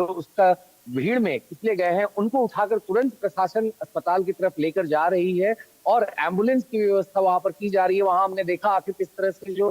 जो उसका भीड़ में कुचले गए हैं उनको उठाकर तुरंत प्रशासन अस्पताल की तरफ लेकर जा रही है और एम्बुलेंस की व्यवस्था वहां पर की जा रही है। वहां हमने देखा आखिर किस तरह से जो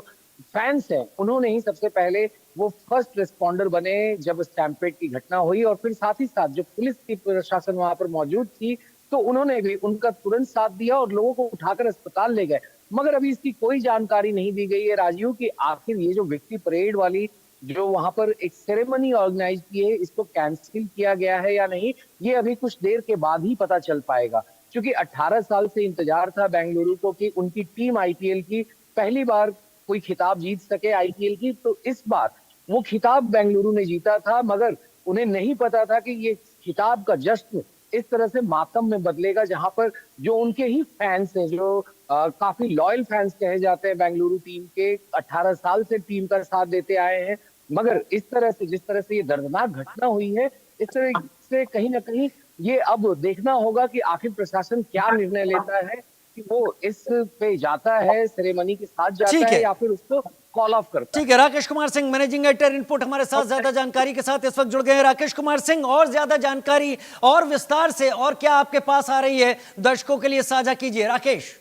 फैंस हैं उन्होंने ही सबसे पहले वो फर्स्ट रिस्पॉन्डर बने जब स्टैम्पेड की घटना हुई, और फिर साथ ही साथ जो पुलिस की प्रशासन वहां पर मौजूद थी तो उन्होंने भी उनका तुरंत साथ दिया और लोगों को उठाकर अस्पताल ले गए। मगर अभी इसकी कोई जानकारी नहीं दी गई है राजीव की आखिर ये जो विक्ट्री परेड वाली जो वहां पर एक सेरेमनी ऑर्गेनाइज की है इसको कैंसिल किया गया है या नहीं, ये अभी कुछ देर के बाद ही पता चल पाएगा। क्योंकि 18 साल से इंतजार था बेंगलुरु को कि उनकी टीम आईपीएल की पहली बार कोई खिताब जीत सके आईपीएल की, तो इस बार वो खिताब बेंगलुरु ने जीता था। मगर उन्हें नहीं पता था कि ये खिताब का जश्न इस तरह से मातम में बदलेगा, जहां पर जो उनके ही फैंस हैं, जो काफी लॉयल फैंस कहे जाते हैं बेंगलुरु टीम के, 18 साल से टीम का साथ देते आए हैं। मगर इस तरह से जिस तरह से ये दर्दनाक घटना हुई है, इस तरह से कहीं ना कहीं ये अब देखना होगा कि आखिर प्रशासन क्या निर्णय लेता है, कि वो इस पे जाता है, सेरेमनी के साथ जाता ठीक है है, या फिर उसको कॉल ऑफ करता है। ठीक है। Rakesh Kumar Singh, managing editor input, हमारे साथ ज्यादा जानकारी के साथ इस वक्त जुड़ गए हैं। राकेश कुमार सिंह, और ज्यादा जानकारी और विस्तार से और क्या आपके पास आ रही है, दर्शकों के लिए साझा कीजिए राकेश।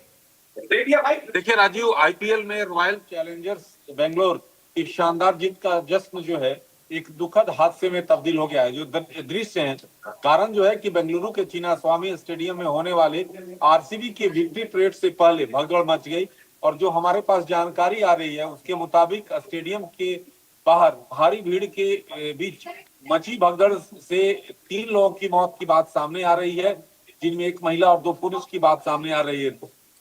देखिए राजीव, आईपीएल में रॉयल चैलेंजर्स बेंगलोर की शानदार जीत का जश्न जो है एक दुखद हादसे में तब्दील हो गया है। जो दृश्य है, कारण जो है कि बेंगलुरु के चिन्नास्वामी स्टेडियम में होने वाले आरसीबी के विक्ट्री परेड से पहले भगदड़ मच गई। और जो हमारे पास जानकारी आ रही है उसके मुताबिक स्टेडियम के बाहर भारी भीड़ के बीच मची भगदड़ से 3 लोगों की मौत की बात सामने आ रही है, जिनमें एक महिला और 2 पुरुष की बात सामने आ रही है।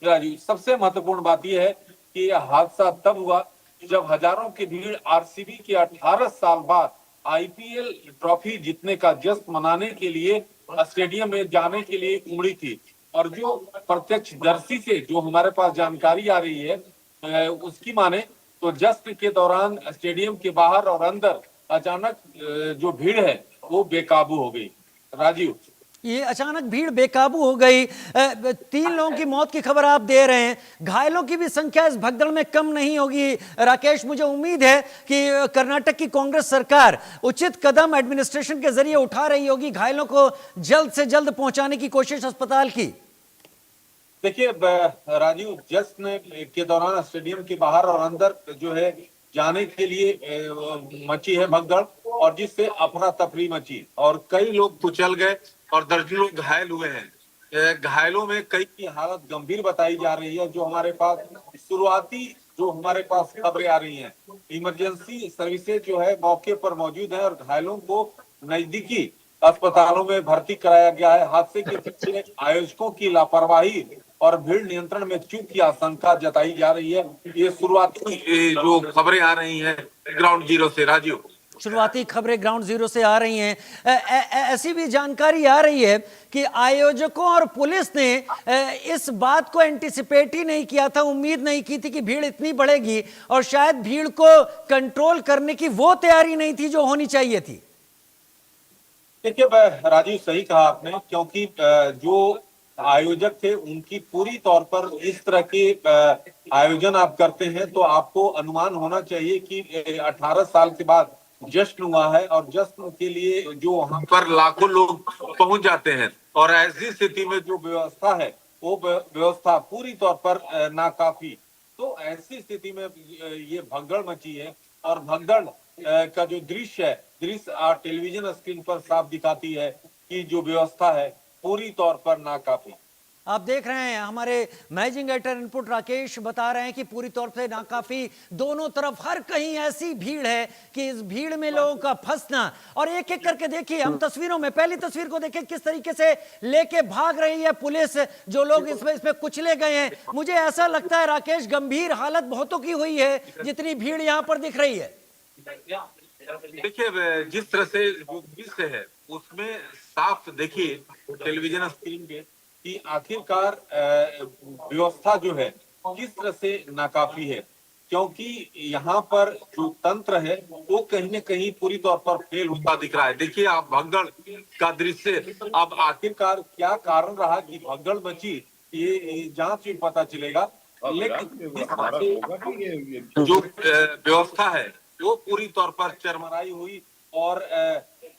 राजीव, सबसे महत्वपूर्ण बात यह है कि यह हादसा तब हुआ जब हजारों की भीड़ आरसीबी के 18 साल बाद आईपीएल ट्रॉफी जीतने का जश्न मनाने के लिए स्टेडियम में जाने के लिए उमड़ी थी। और जो प्रत्यक्षदर्शी से जो हमारे पास जानकारी आ रही है उसकी माने तो जश्न के दौरान स्टेडियम के बाहर और अंदर अचानक जो भीड़ है वो बेकाबू हो गई। राजीव, ये अचानक भीड़ बेकाबू हो गई। 3 लोगों की मौत की खबर आप दे रहे हैं, घायलों की भी संख्या इस भगदड़ में कम नहीं होगी। राकेश, मुझे उम्मीद है कि कर्नाटक की कांग्रेस सरकार उचित कदम एडमिनिस्ट्रेशन के जरिए उठा रही होगी, घायलों को जल्द से जल्द पहुंचाने की कोशिश अस्पताल की। देखिए राजीव, जश्न के दौरान स्टेडियम के बाहर और अंदर जो है जाने के लिए मची है भगदड़, और जिससे अफरा तफरी मची और कई लोग कुचल गए और दर्जनों लोग घायल हुए हैं। घायलों में कई की हालत गंभीर बताई जा रही है। जो हमारे पास शुरुआती जो हमारे पास खबरें आ रही हैं, इमरजेंसी सर्विसेज जो है मौके पर मौजूद है और घायलों को नजदीकी अस्पतालों में भर्ती कराया गया है। हादसे के पीछे आयोजकों की लापरवाही और भीड़ नियंत्रण में चूक की आशंका जताई जा रही है। ये शुरुआती जो खबरें आ रही हैं ग्राउंड जीरो से। राजीव, शुरुआती खबरें ग्राउंड जीरो से आ रही हैं। ऐसी भी जानकारी आ रही है कि आयोजकों और पुलिस ने इस बात को एंटिसिपेट ही नहीं किया था, उम्मीद नहीं की थी कि भीड़ इतनी बढ़ेगी, और शायद भीड़ को कंट्रोल करने की वो तैयारी नहीं थी जो होनी चाहिए थी। देखिए राजीव, सही कहा आपने, क्योंकि जो आयोजक थे उनकी पूरी तौर पर इस तरह के आयोजन आप करते हैं तो आपको अनुमान होना चाहिए कि 18 साल के बाद जश्न हुआ है और जश्न के लिए जो वहां पर लाखों लोग पहुंच जाते हैं, और ऐसी स्थिति में जो व्यवस्था है वो व्यवस्था पूरी तौर पर नाकाफी। तो ऐसी स्थिति में ये भगदड़ मची है, और भगदड़ का जो दृश्य टेलीविजन स्क्रीन पर साफ दिखाती है कि जो व्यवस्था है पूरी तौर पर नाकाफी। आप देख रहे हैं, हमारे मैनेजिंग एडिटर इनपुट राकेश बता रहे हैं कि पूरी तौर से नाकाफी, दोनों तरफ हर कहीं ऐसी भीड़ है कि इस भीड़ में लोगों का फंसना। और एक एक करके देखिए, हम तस्वीरों में पहली तस्वीर को देखें, किस तरीके से लेके भाग रही है पुलिस, जो लोग इसमें कुचले गए हैं। मुझे ऐसा लगता है राकेश, गंभीर हालत बहुतों की हुई है जितनी भीड़ यहां पर दिख रही है। देखिए जिस तरह से जो दृश्य है उसमें साफ देखिए टेलीविजन स्क्रीन पे कि आखिरकार व्यवस्था जो है किस तरह से नाकाफी है, क्योंकि यहाँ पर जो तंत्र है वो कहीं न कहीं पूरी तौर पर फेल होता दिख रहा है। देखिए आप भगदड़ का दृश्य, अब आखिरकार क्या कारण रहा कि भगदड़ मची ये जांच में पता चलेगा, लेकिन जो व्यवस्था है वो पूरी तौर पर चरमराई हुई और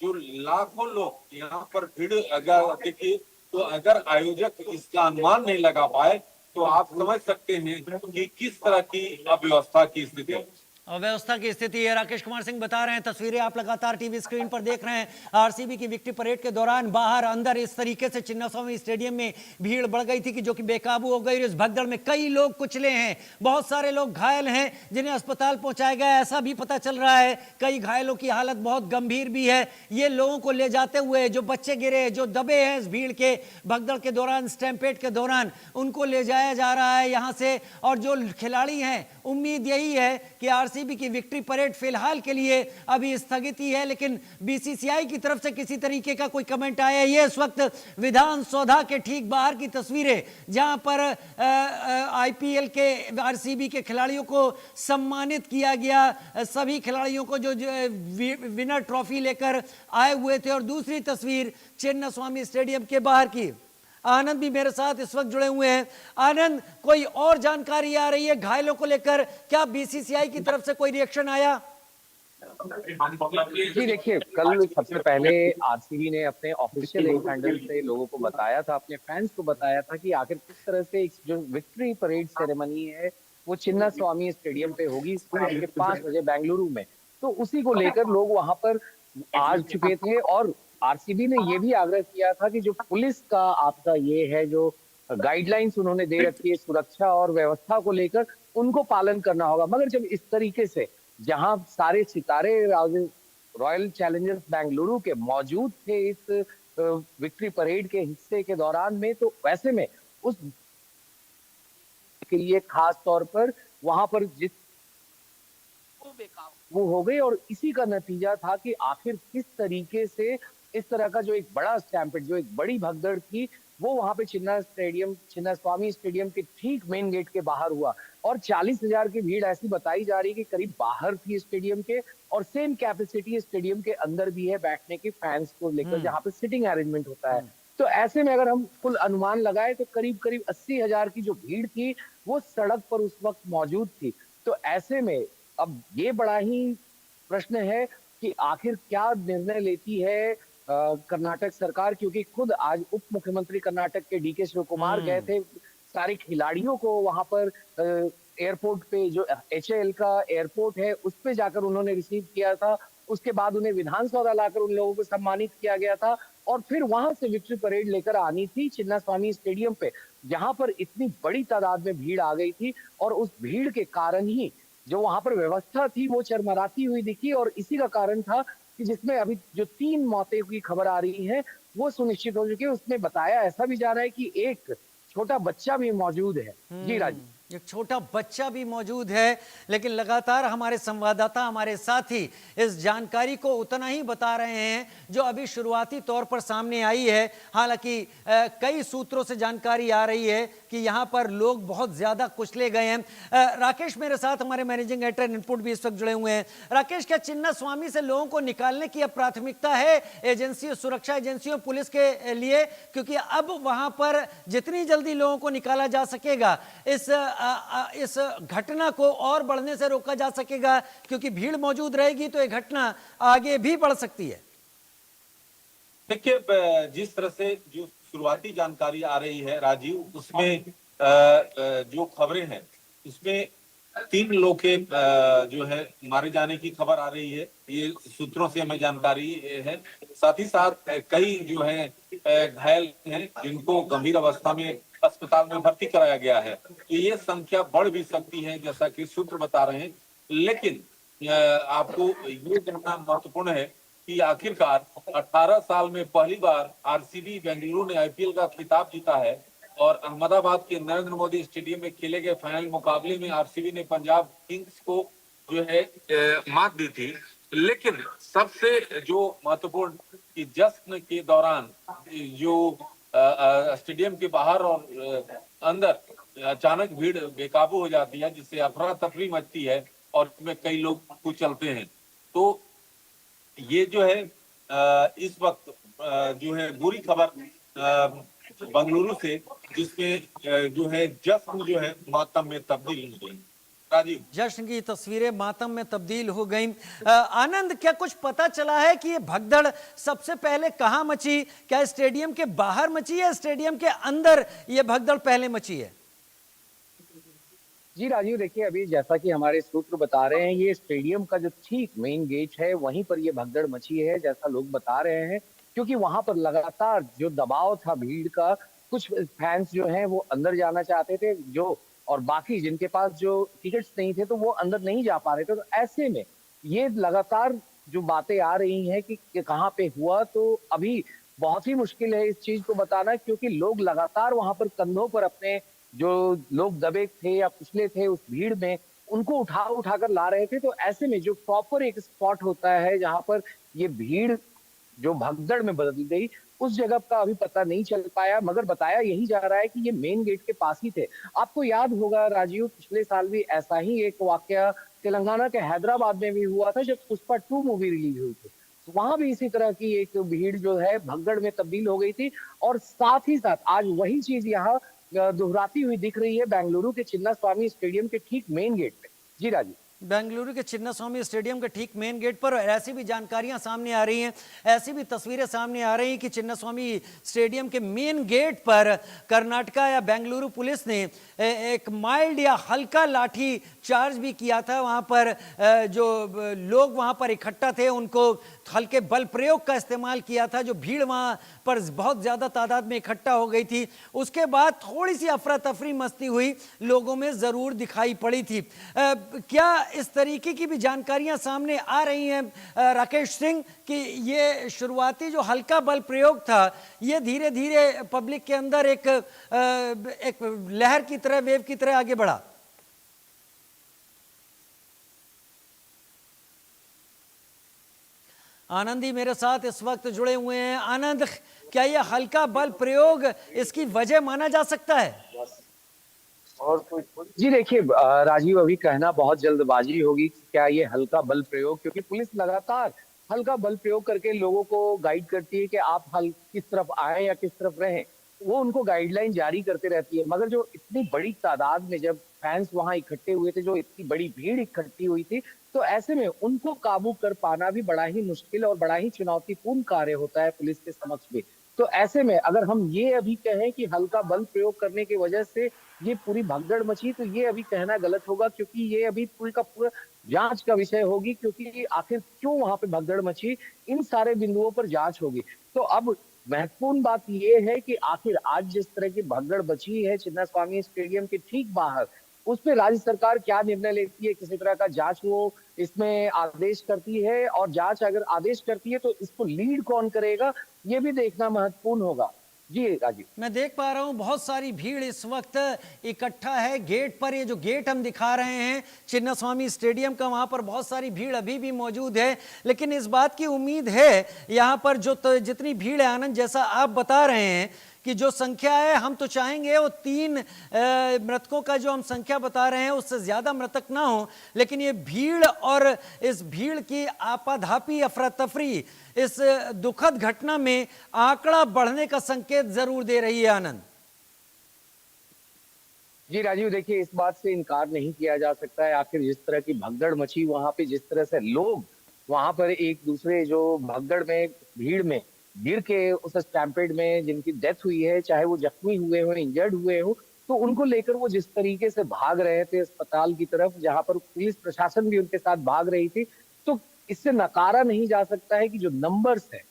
जो लाखों लोग यहाँ पर भीड़ अगर देखिए, तो अगर आयोजक इसका अनुमान नहीं लगा पाए तो आप समझ सकते हैं कि किस तरह की अव्यवस्था की स्थिति है। अव्यवस्था की स्थिति है। राकेश कुमार सिंह बता रहे हैं, तस्वीरें आप लगातार टीवी स्क्रीन पर देख रहे हैं। आरसीबी की विक्ट्री परेड के दौरान बाहर अंदर इस तरीके से चिन्नास्वामी स्टेडियम में भीड़ बढ़ गई थी कि जो कि बेकाबू हो गई। इस भगदड़ में कई लोग कुचले हैं, बहुत सारे लोग घायल हैं जिन्हें अस्पताल पहुंचाया गया, ऐसा भी पता चल रहा है। कई घायलों की हालत बहुत गंभीर भी है। ये लोगों को ले जाते हुए जो बच्चे गिरे, जो दबे हैं इस भीड़ के भगदड़ के दौरान, स्टैम्पेड के दौरान, उनको ले जाया जा रहा है यहां से। और जो खिलाड़ी हैं, उम्मीद यही है कि आरसीबी की विक्ट्री परेड फिलहाल के लिए अभी स्थगित ही है, लेकिन बीसीसीआई की तरफ से किसी तरीके का कोई कमेंट आया। ये इस वक्त विधान सौधा के ठीक बाहर की तस्वीरें, जहां पर आईपीएल के आरसीबी के खिलाड़ियों को सम्मानित किया गया, सभी खिलाड़ियों को जो विनर ट्रॉफी लेकर आए हुए थे। और दूसरी तस्वीर चिन्नास्वामी स्टेडियम के बाहर की। आनंद भी मेरे साथ इस वक्त जुड़े हुए हैं। आनंद, कोई और जानकारी आ रही है घायलों को लेकर? क्या बीसीसीआई की तरफ से कोई रिएक्शन आया? जी देखिए, कल सबसे पहले आरसीबी ने अपने ऑफिशियल एक हैंडल से लोगों को बताया था, अपने फैंस को बताया था कि आखिर किस तरह से एक जो विक्ट्री परेड सेरेमनी है वो चिन्नास्वामी स्टेडियम पे होगी शाम के 5 बजे बेंगलुरु में। तो उसी को लेकर लोग वहां पर आ चुके थे और आरसीबी ने ये भी आग्रह किया था कि जो पुलिस का आपका ये है जो गाइडलाइंस उन्होंने दे रखी है सुरक्षा और व्यवस्था को लेकर, उनको पालन करना होगा। मगर जब इस तरीके से जहां सारे सितारे रॉयल चैलेंजर्स बेंगलुरु के मौजूद थे इस विक्ट्री परेड के हिस्से के दौरान में, तो वैसे में उस के लिए खास तौर पर वहां पर जिस वो हो गई और इसी का नतीजा था कि आखिर किस तरीके से इस तरह का जो एक बड़ा स्टैम्पेड, जो एक बड़ी भगदड़ थी, वो वहां पे चिन्नास्वामी स्टेडियम के ठीक मेन गेट के बाहर हुआ। और 40,000 की भीड़ ऐसी बताई जा रही है कि करीब बाहर थी स्टेडियम के, और सेम कैपेसिटी स्टेडियम के अंदर भी है बैठने की फैंस को लेकर, जहाँ पे सिटिंग अरेंजमेंट होता है। तो ऐसे में अगर हम कुल अनुमान लगाए तो करीब करीब 80,000 की जो भीड़ थी वो सड़क पर उस वक्त मौजूद थी। तो ऐसे में अब ये बड़ा ही प्रश्न है कि आखिर क्या निर्णय लेती है कर्नाटक सरकार, क्योंकि खुद आज उप मुख्यमंत्री कर्नाटक के डीके शिव कुमार गए थे सारे खिलाड़ियों को वहां पर एयरपोर्ट पे, जो एचएएल का एयरपोर्ट है उस पे जाकर उन्होंने रिसीव किया था। उसके बाद उन्हें विधानसौधा लाकर उन लोगों को सम्मानित किया गया था और फिर वहां से विक्ट्री परेड लेकर आनी थी चिन्नास्वामी स्टेडियम पे, जहां पर इतनी बड़ी तादाद में भीड़ आ गई थी। और उस भीड़ के कारण ही जो वहां पर व्यवस्था थी वो चरमराती हुई दिखी, और इसी का कारण था कि जिसमें अभी जो 3 मौतें की खबर आ रही है वो सुनिश्चित हो चुकी है। उसमें बताया ऐसा भी जा रहा है कि एक छोटा बच्चा भी मौजूद है। जी राजू, एक छोटा बच्चा भी मौजूद है, लेकिन लगातार हमारे संवाददाता, हमारे साथी इस जानकारी को उतना ही बता रहे हैं जो अभी शुरुआती तौर पर सामने आई है। हालांकि कई सूत्रों से जानकारी आ रही है कि यहां पर लोग बहुत ज्यादा कुचले गए हैं। राकेश मेरे साथ, हमारे मैनेजिंग एडिटर इनपुट भी इस वक्त जुड़े हुए हैं। राकेश, क्या चिन्नास्वामी से लोगों को निकालने की अब प्राथमिकता है एजेंसियों, सुरक्षा एजेंसियों, पुलिस के लिए? क्योंकि अब वहां पर जितनी जल्दी लोगों को निकाला जा सकेगा इस घटना को और बढ़ने से रोका जा सकेगा, क्योंकि भीड़ मौजूद रहेगी तो ये घटना आगे भी बढ़ सकती है। देखिए, जिस तरह से जो शुरुआती जानकारी आ रही है राजीव, उसमें जो खबरें हैं उसमें 3 लोग के जो है मारे जाने की खबर आ रही है, ये सूत्रों से हमें जानकारी है। साथ ही साथ कई जो है घायल हैं जिनको गंभीर अवस्था में अस्पताल में भर्ती कराया गया है। तो ये संख्या बढ़ भी सकती है जैसा कि सूत्र बता रहे हैं। लेकिन आपको ये जानना महत्वपूर्ण है कि आखिरकार 18 साल में पहली बार आरसीबी बेंगलुरु ने आईपीएल का खिताब जीता है और अहमदाबाद के नरेंद्र मोदी स्टेडियम में खेले गए फाइनल मुकाबले में आरसीबी ने पंजाब किंग्स को जो है मात दी थी। लेकिन सबसे जो महत्वपूर्ण कि जश्न के दौरान जो स्टेडियम के बाहर और अंदर अचानक भीड़ बेकाबू हो जाती है, जिससे अफरा तफरी मचती है और इसमें कई लोग कुचलते हैं। तो ये जो है इस वक्त जो है बुरी खबर बंगलुरु से, जिसमें जो है जश्न जो है मातम में तब्दील हो गई। राजीव। जश्न की तस्वीरें मातम में तब्दील हो गई। आनंद, क्या कुछ पता चला है कि ये भगदड़ सबसे पहले कहां मची? क्या स्टेडियम के बाहर मची है, स्टेडियम के अंदर ये भगदड़ पहले मची है? जी राजीव, देखिए अभी जैसा कि हमारे सूत्र बता रहे हैं, ये स्टेडियम का जो ठीक मेन गेट है वहीं पर ये भगदड़ मची है, जैसा लोग बता रहे हैं। क्योंकि वहां पर लगातार जो दबाव था भीड़ का, कुछ फैंस जो हैं वो अंदर जाना चाहते थे, जो और बाकी जिनके पास जो टिकट्स नहीं थे तो वो अंदर नहीं जा पा रहे थे। तो ऐसे में ये लगातार जो बातें आ रही हैं कि कहाँ पे हुआ, तो अभी बहुत ही मुश्किल है इस चीज को बताना, क्योंकि लोग लगातार वहां पर कंधों पर अपने जो लोग दबे थे या पिछले थे उस भीड़ में, उनको उठा उठा कर ला रहे थे। तो ऐसे में जो प्रॉपर एक स्पॉट होता है जहां पर ये भीड़ जो भगदड़ में बदल गई, उस जगह का अभी पता नहीं चल पाया, मगर बताया यही जा रहा है कि ये मेन गेट के पास ही थे। आपको याद होगा राजीव, पिछले साल भी ऐसा ही एक वाकया तेलंगाना के हैदराबाद में भी हुआ था, जब पुष्पा 2 मूवी रिलीज हुई थी। तो वहां भी इसी तरह की एक भीड़ जो है भगदड़ में तब्दील हो गई थी। और साथ ही साथ आज वही चीज यहाँ दोहराती हुई दिख रही है बेंगलुरु के चिन्ना स्वामी स्टेडियम के ठीक मेन गेट पे। जी राजीव। बेंगलुरु के चिन्नास्वामी स्टेडियम के ठीक मेन गेट पर ऐसी भी जानकारियां सामने आ रही हैं, ऐसी भी तस्वीरें सामने आ रही हैं कि चिन्नास्वामी स्टेडियम के मेन गेट पर कर्नाटका या बेंगलुरु पुलिस ने एक माइल्ड या हल्का लाठी चार्ज भी किया था। वहां पर जो लोग वहां पर इकट्ठा थे उनको हल्के बल प्रयोग का इस्तेमाल किया था। जो भीड़ वहां पर बहुत ज्यादा तादाद में इकट्ठा हो गई थी, उसके बाद थोड़ी सी अफरा तफरी मस्ती हुई लोगों में जरूर दिखाई पड़ी थी। क्या इस तरीके की भी जानकारियां सामने आ रही हैं राकेश सिंह कि ये शुरुआती जो हल्का बल प्रयोग था, ये धीरे धीरे पब्लिक के अंदर एक लहर की तरह, वेव की तरह आगे बढ़ा? आनंद ही मेरे साथ इस वक्त जुड़े हुए हैं। आनंद, क्या यह हल्का बल प्रयोग इसकी वजह माना जा सकता है? जी देखिए राजीव, अभी कहना बहुत जल्दबाजी होगी कि क्या ये हल्का बल प्रयोग, क्योंकि पुलिस लगातार हल्का बल प्रयोग करके लोगों को गाइड करती है कि आप किस तरफ आए या किस तरफ रहें, वो उनको गाइडलाइन जारी करते रहती है। मगर जो इतनी बड़ी तादाद में जब फैंस वहां इकट्ठे हुए थे, जो इतनी बड़ी भीड़ इकट्ठी हुई थी, तो ऐसे में उनको काबू कर पाना भी बड़ा ही मुश्किल और बड़ा ही चुनौतीपूर्ण कार्य होता है पुलिस के समक्ष भी। तो ऐसे में अगर हम ये अभी कहें कि हल्का बल प्रयोग करने की वजह से ये पूरी भगदड़ मची, तो ये अभी कहना गलत होगा, क्योंकि ये अभी पूरी का पूरा जांच का विषय होगी, क्योंकि आखिर क्यों वहां पे भगदड़ मची, इन सारे बिंदुओं पर जांच होगी। तो अब महत्वपूर्ण बात ये है कि आखिर आज जिस तरह की भगदड़ बची है चिन्नास्वामी स्टेडियम के ठीक बाहर, उस पे राज्य सरकार क्या निर्णय लेती है, किसी तरह का जांच वो इसमें आदेश करती है, और जांच अगर आदेश करती है तो इसको लीड कौन करेगा, ये भी देखना महत्वपूर्ण होगा। जी राजीव। मैं देख पा रहा हूं बहुत सारी भीड़ इस वक्त इकट्ठा है गेट पर। ये जो गेट हम दिखा रहे हैं चिन्नास्वामी स्टेडियम का, वहां पर बहुत सारी भीड़ अभी भी मौजूद है। लेकिन इस बात की उम्मीद है यहां पर जितनी भीड़ है, आनंद जैसा आप बता रहे हैं कि जो संख्या है, हम तो चाहेंगे वो 3 मृतकों का जो हम संख्या बता रहे हैं उससे ज्यादा मृतक ना हो, लेकिन ये भीड़ और इस भीड़ की आपाधापी, अफरा तफरी इस दुखद घटना में आंकड़ा बढ़ने का संकेत जरूर दे रही है। आनंद जी राजीव, देखिए इस बात से इनकार नहीं किया जा सकता है, आखिर जिस तरह की भगदड़ मची वहां पे, जिस तरह से लोग वहां पर एक दूसरे जो भगदड़ में भीड़ में गिर के उस स्टैम्पेड में जिनकी डेथ हुई है, चाहे वो जख्मी हुए हो, इंजर्ड हुए हो, तो उनको लेकर वो जिस तरीके से भाग रहे थे अस्पताल की तरफ, जहां पर पुलिस प्रशासन भी उनके साथ भाग रही थी, तो इससे नकारा नहीं जा सकता है कि जो नंबर्स है,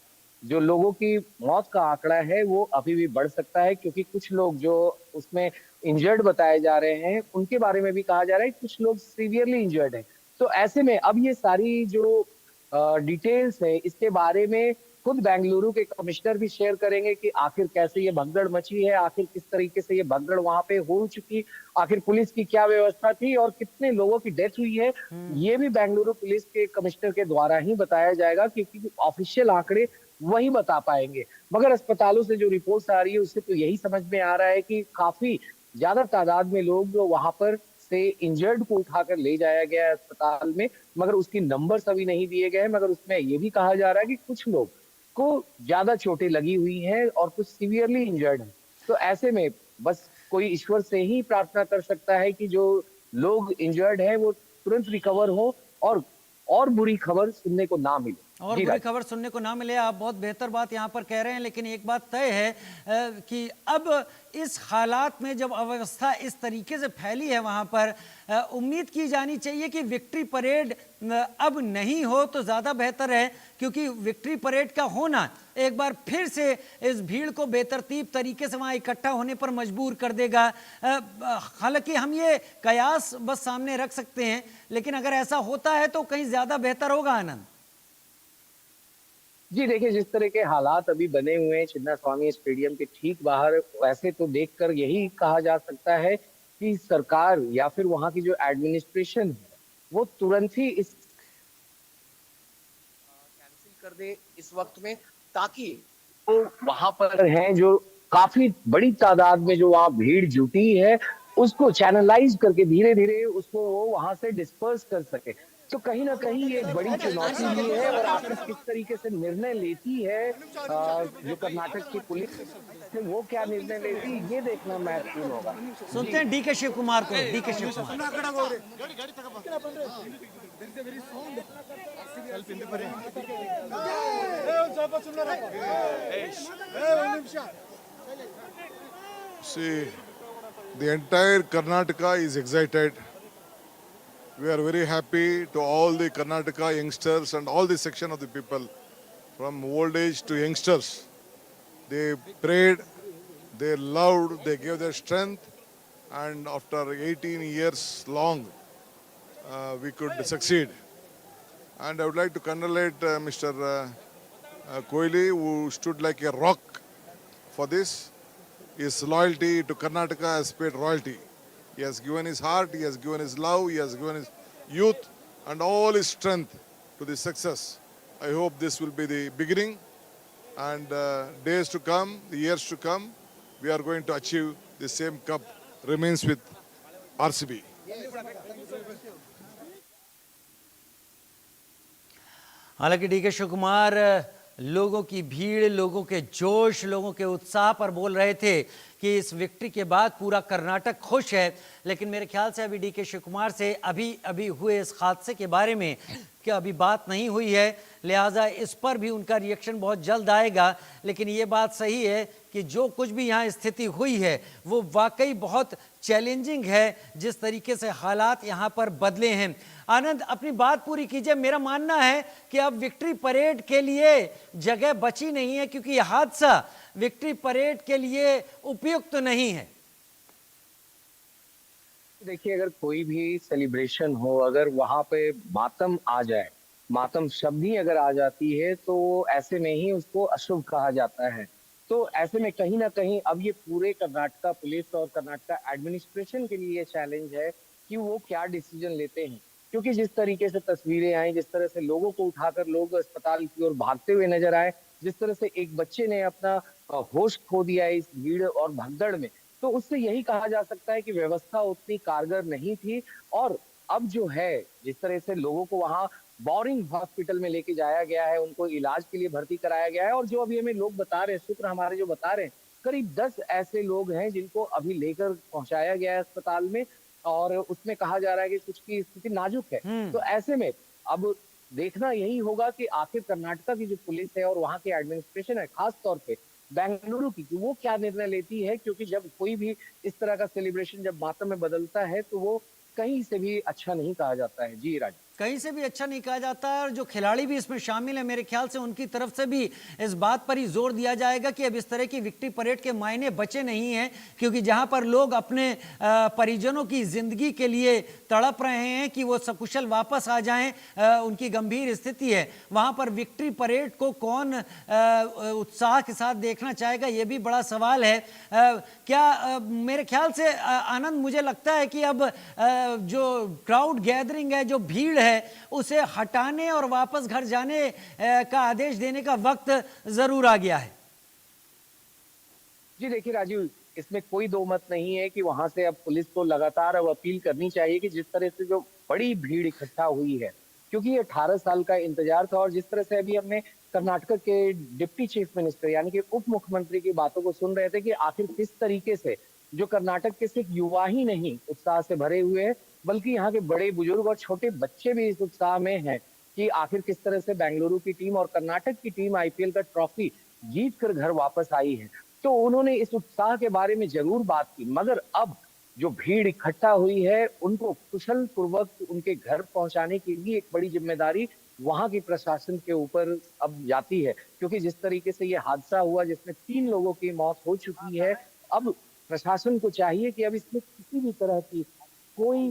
जो लोगों की मौत का आंकड़ा है, वो अभी भी बढ़ सकता है। क्योंकि कुछ लोग जो उसमें इंजर्ड बताए जा रहे हैं, उनके बारे में भी कहा जा रहा है कुछ लोग सीवियरली इंजर्ड हैं। तो ऐसे में अब ये सारी जो डिटेल्स है, इसके बारे में खुद बेंगलुरु के कमिश्नर भी शेयर करेंगे कि आखिर कैसे ये भगदड़ मची है, आखिर किस तरीके से ये भगदड़ वहां पे हो चुकी, आखिर पुलिस की क्या व्यवस्था थी और कितने लोगों की डेथ हुई है, ये भी बेंगलुरु पुलिस के कमिश्नर के द्वारा ही बताया जाएगा, क्योंकि ऑफिशियल आंकड़े वही बता पाएंगे। मगर अस्पतालों से जो रिपोर्ट्स आ रही है उससे तो यही समझ में आ रहा है कि काफी ज्यादा तादाद में लोग वहां पर से इंजर्ड को उठाकर ले जाया गया है अस्पताल में, मगर उसकी नंबर्स अभी नहीं दिए गए हैं। मगर उसमें ये भी कहा जा रहा है कि कुछ लोग को ज्यादा चोटें लगी हुई हैं और कुछ सीवियरली इंजर्ड हैं। तो ऐसे में बस कोई ईश्वर से ही प्रार्थना कर सकता है कि जो लोग इंजर्ड हैं वो तुरंत रिकवर हो और बुरी खबर सुनने को ना मिले। और जी बुरी राज। खबर सुनने को ना मिले, आप बहुत बेहतर बात यहाँ पर कह रहे हैं। लेकिन एक बात तय है कि अब इस हालात में जब अव्यवस्था इस तरीके से फैली है वहाँ पर, उम्मीद की जानी चाहिए कि विक्ट्री परेड अब नहीं हो तो ज़्यादा बेहतर है, क्योंकि विक्ट्री परेड का होना एक बार फिर से इस भीड़ को बेतरतीब तरीके से वहाँ इकट्ठा होने पर मजबूर कर देगा। हालांकि हम ये कयास बस सामने रख सकते हैं, लेकिन अगर ऐसा होता है तो कहीं ज़्यादा बेहतर होगा। आनंद जी देखिए, जिस तरह के हालात अभी बने हुए हैं चिन्नास्वामी स्टेडियम के ठीक बाहर, वैसे तो देखकर यही कहा जा सकता है कि सरकार या फिर वहां की जो एडमिनिस्ट्रेशन है वो तुरंत ही इस कैंसिल कर दे इस वक्त में, ताकि वो वहां पर हैं जो काफी बड़ी तादाद में जो वहां भीड़ जुटी है उसको चैनलाइज करके धीरे धीरे उसको वो वहां से डिस्पर्स कर सके। तो कहीं ना कहीं ये एक बड़ी चुनौती भी है, और आखिर किस तरीके से निर्णय लेती है जो कर्नाटक की पुलिस है वो क्या निर्णय लेती है ये देखना महत्वपूर्ण होगा। सुनते जी हैं डी के शिव कुमार को। D K Shivakumar. See, the entire Karnataka is excited. We are very happy to all the Karnataka youngsters and all the section of the people, from old age to youngsters. They prayed, they loved, they gave their strength, and after 18 years long, we could succeed. And I would like to congratulate Mr. Kohli, who stood like a rock for this. His loyalty to Karnataka has paid royalty. He has given his heart, he has given his love, he has given his youth and all his strength to the success. I hope this will be the beginning, and days to come, the years to come, we are going to achieve the same cup remains with RCB. हालांकि D K Shiv Kumar लोगों की भीड़, लोगों के जोश, लोगों के उत्साह पर बोल रहे थे कि इस विक्ट्री के बाद पूरा कर्नाटक खुश है। लेकिन मेरे ख्याल से अभी डी के शिव कुमार से अभी हुए इस हादसे के बारे में कि अभी बात नहीं हुई है, लिहाजा इस पर भी उनका रिएक्शन बहुत जल्द आएगा। लेकिन ये बात सही है कि जो कुछ भी यहाँ स्थिति हुई है वो वाकई बहुत चैलेंजिंग है, जिस तरीके से हालात यहाँ पर बदले हैं। आनंद, अपनी बात पूरी कीजिए। मेरा मानना है कि अब विक्ट्री परेड के लिए जगह बची नहीं है, क्योंकि यह हादसा विक्ट्री परेड के लिए उपयुक्त नहीं है। देखिए, अगर कोई भी सेलिब्रेशन हो, अगर वहां पे मातम आ जाए, मातम शब्द ही अगर आ जाती है तो ऐसे में ही उसको अशुभ कहा जाता है। तो ऐसे में कहीं ना कहीं अब ये पूरे कर्नाटका पुलिस और कर्नाटका एडमिनिस्ट्रेशन के लिए चैलेंज है कि वो क्या डिसीजन लेते हैं। क्योंकि जिस तरीके से तस्वीरें आई, जिस तरह से लोगों को उठाकर लोग अस्पताल की ओर भागते हुए नजर आए, जिस तरह से एक बच्चे ने अपना होश खो दिया इस भीड़ और भगदड़ में, तो उससे यही कहा जा सकता है कि व्यवस्था उतनी कारगर नहीं थी। और अब जो है, जिस तरह से लोगों को वहां बोरिंग हॉस्पिटल में लेके जाया गया है, उनको इलाज के लिए भर्ती कराया गया है, और जो अभी हमें लोग बता रहे हैं, सूत्र हमारे जो बता रहे हैं, करीब 10 ऐसे लोग हैं जिनको अभी लेकर पहुंचाया गया है अस्पताल में, और उसमें कहा जा रहा है कि कुछ की स्थिति नाजुक है। तो ऐसे में अब देखना यही होगा कि आखिर कर्नाटका की जो पुलिस है और वहां की एडमिनिस्ट्रेशन है, खास तौर पे बेंगलुरु की, कि वो क्या निर्णय लेती है। क्योंकि जब कोई भी इस तरह का सेलिब्रेशन जब मातम में बदलता है तो वो कहीं से भी अच्छा नहीं कहा जाता है। जी राज। कहीं से भी अच्छा नहीं कहा जाता है। और जो खिलाड़ी भी इसमें शामिल है, मेरे ख्याल से उनकी तरफ से भी इस बात पर ही जोर दिया जाएगा कि अब इस तरह की विक्ट्री परेड के मायने बचे नहीं हैं, क्योंकि जहां पर लोग अपने परिजनों की जिंदगी के लिए तड़प रहे हैं कि वो सकुशल वापस आ जाएं, उनकी गंभीर स्थिति है, वहां पर विक्ट्री परेड को कौन उत्साह के साथ देखना चाहेगा, ये भी बड़ा सवाल है। क्या मेरे ख्याल से आनंद, मुझे लगता है कि अब जो क्राउड गैदरिंग है, जो भीड़ है, उसे हटाने और वापस घर जाने का आदेश देने का वक्त जरूर आ गया है। जी देखिए राजीव, इसमें कोई दो मत नहीं है कि वहां से अब पुलिस को लगातार अब अपील करनी चाहिए कि जिस तरह से जो बड़ी भीड़ इकट्ठा हुई है, क्योंकि ये 18 साल का इंतजार था, और जिस तरह से अभी हमने कर्नाटक के डिप्टी चीफ मिनिस्टर यानी कि उप मुख्यमंत्री की बातों को सुन रहे थे कि आखिर किस तरीके से जो कर्नाटक के सिर्फ युवा ही नहीं उत्साह से भरे हुए हैं, बल्कि यहाँ के बड़े बुजुर्ग और छोटे बच्चे भी इस उत्साह में हैं कि आखिर किस तरह से बेंगलुरु की टीम और कर्नाटक की टीम आईपीएल का ट्रॉफी जीत कर घर वापस आई है। तो उन्होंने इस उत्साह के बारे में जरूर बात की, मगर अब जो भीड़ इकट्ठा हुई है उनको कुशल पूर्वक उनके घर पहुंचाने के लिए एक बड़ी जिम्मेदारी वहां की प्रशासन के ऊपर अब जाती है, क्योंकि जिस तरीके से ये हादसा हुआ जिसमें 3 लोगों की मौत हो चुकी है, अब प्रशासन को चाहिए कि अब इसमें किसी भी तरह की कोई